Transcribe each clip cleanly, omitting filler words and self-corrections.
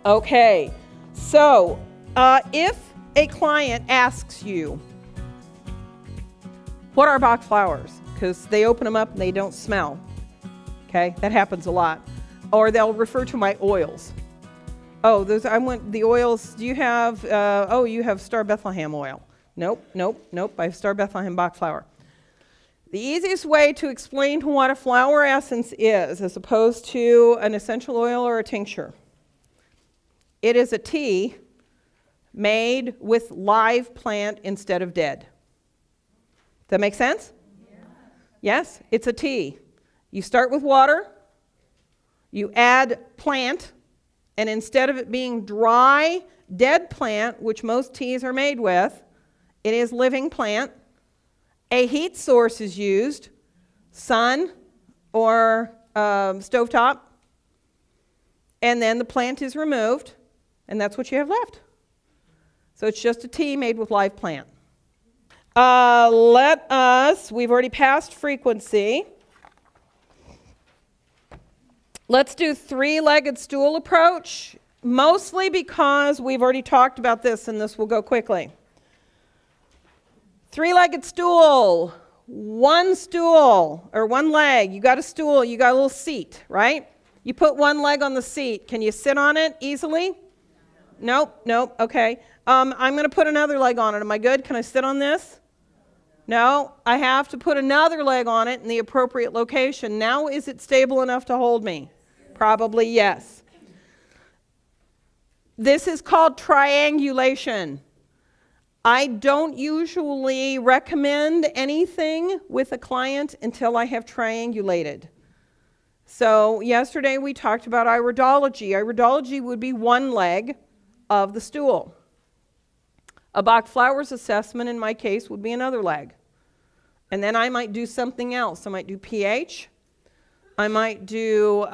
Okay, so if a client asks you, what are Bach flowers? Because they open them up and they don't smell. Okay, that happens a lot. Or they'll refer to my oils. Oh, the oils. Do you have? You have Star Bethlehem oil. Nope. I have Star Bethlehem Bach flower. The easiest way to explain what a flower essence is, as opposed to an essential oil or a tincture, it is a tea made with live plant instead of dead. Does that make sense? Yeah. Yes, it's a tea. You start with water, you add plant, and instead of it being dry, dead plant, which most teas are made with, it is living plant. A heat source is used, sun or stovetop, and then the plant is removed, and that's what you have left. So it's just a tea made with live plant. We've already passed frequency. Let's do three-legged stool approach, mostly because we've already talked about this, and this will go quickly. Three-legged stool, one stool or one leg. You got a stool, you got a little seat, right? You put one leg on the seat. Can you sit on it easily? Nope. Okay. I'm going to put another leg on it. Am I good? Can I sit on this? No. I have to put another leg on it in the appropriate location. Now, is it stable enough to hold me? Probably yes. This is called triangulation. I don't usually recommend anything with a client until I have triangulated. So yesterday we talked about iridology. Iridology would be one leg of the stool. A Bach flowers assessment in my case would be another leg. And then I might do something else. I might do pH. I might do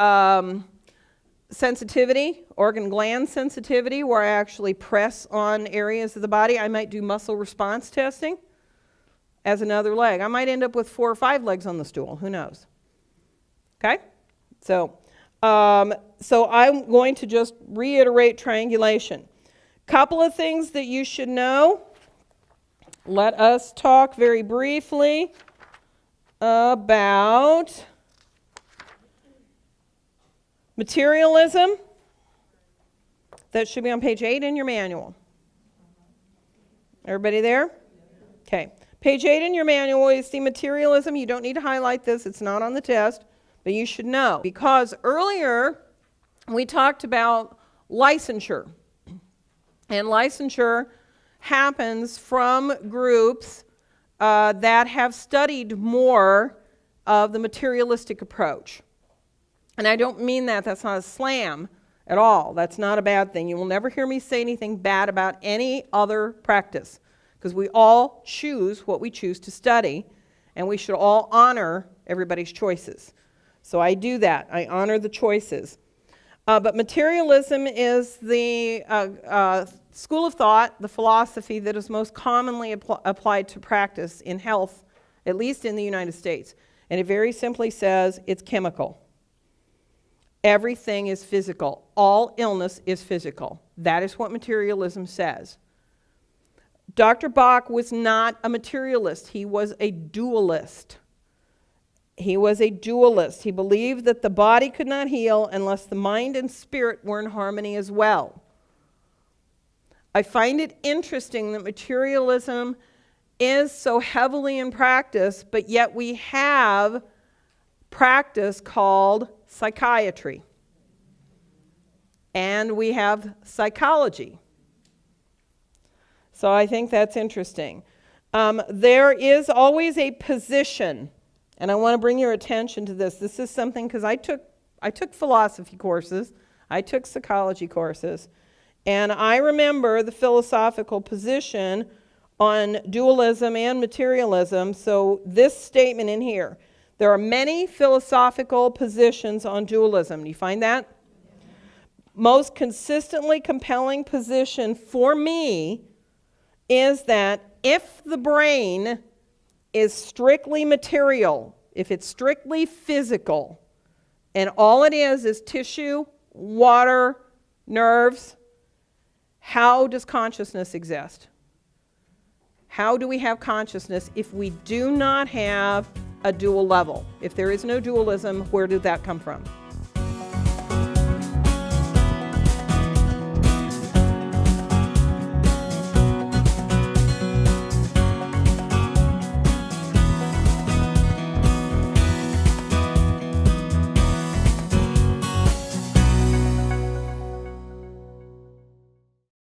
sensitivity, organ gland sensitivity, where I actually press on areas of the body. I might do muscle response testing as another leg. I might end up with 4 or 5 legs on the stool. Who knows? Okay? So I'm going to just reiterate triangulation. Couple of things that you should know. Let us talk very briefly about materialism. That should be on page 8 in your manual. Everybody there? Okay. Page 8 in your manual is the materialism. You don't need to highlight this. It's not on the test, but you should know. Because earlier we talked about licensure. And licensure happens from groups that have studied more of the materialistic approach. And I don't mean that. That's not a slam at all. That's not a bad thing. You will never hear me say anything bad about any other practice, because we all choose what we choose to study, and we should all honor everybody's choices. So I do that. I honor the choices. But materialism is the school of thought, the philosophy that is most commonly applied to practice in health, at least in the United States. And it very simply says it's chemical. Everything is physical. All illness is physical. That is what materialism says. Dr. Bach was not a materialist. He was a dualist. He believed that the body could not heal unless the mind and spirit were in harmony as well. I find it interesting that materialism is so heavily in practice, but yet we have practice called psychiatry. And we have psychology. So I think that's interesting. There is always a position, and I want to bring your attention to this. This is something, because I took philosophy courses, I took psychology courses, and I remember the philosophical position on dualism and materialism. So this statement in here, there are many philosophical positions on dualism. Do you find that? Most consistently compelling position for me is that if the brain is strictly material, if it's strictly physical, and all it is tissue, water, nerves. How does consciousness exist? How do we have consciousness if we do not have a dual level? If there is no dualism, where did that come from?